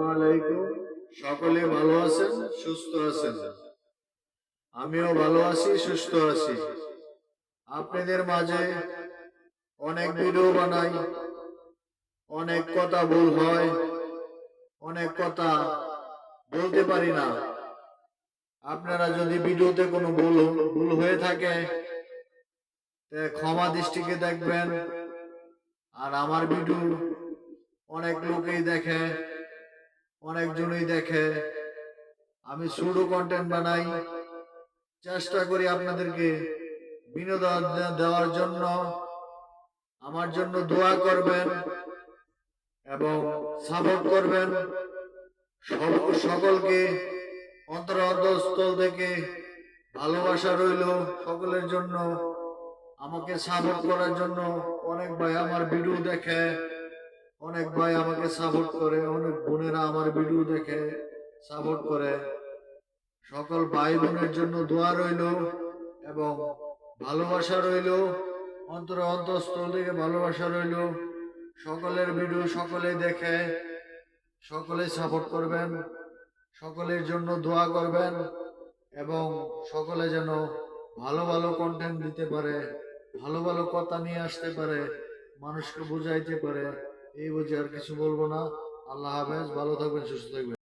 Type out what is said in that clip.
আলাইকুম। সকলে ভালো আছেন, সুস্থ আছেন? আমিও ভালো আছি, সুস্থ আছি। আপনাদের মাঝে অনেক ভিডিও বানাই, অনেক কথা ভুল হয়, অনেক কথা বলতে পারি না। আপনারা যদি ভিডিওতে কোনো ভুল হয়ে থাকে ক্ষমা দৃষ্টিকে দেখবেন। আর আমার ভিডিও অনেক লোকেই দেখে, অনেকজনই দেখে। আমি সুডো কন্টেন্ট বানাই, চেষ্টা করি আপনাদেরকে বিনোদন দেওয়ার জন্য। আমার জন্য দোয়া করবেন এবং সাপোর্ট করবেন। সকলকে অন্তঃস্থল থেকে ভালোবাসা রইল সকলের জন্য। আমাকে সাপোর্ট করার জন্য অনেক ভাই আমার ভিডিও দেখে, অনেক ভাই আমাকে সাপোর্ট করে, অনেক বোনেরা আমার ভিডিও দেখে সাপোর্ট করে। সকল ভাই বোনের জন্য দোয়া রইল এবং ভালোবাসা রইল, অন্তঃস্থল থেকে ভালোবাসা রইল। সকলের ভিডিও সকলে দেখে, সকলে সাপোর্ট করবেন, সকলের জন্য দোয়া করবেন এবং সকলে যেন ভালো ভালো কন্টেন্ট দিতে পারে, ভালো ভালো কথা নিয়ে আসতে পারে, মানুষকে বুঝাইতে পারে। এই বুঝে আর কিছু বলবো না। আল্লাহ হাফেজ, ভালো থাকবেন, সুস্থ থাকবেন।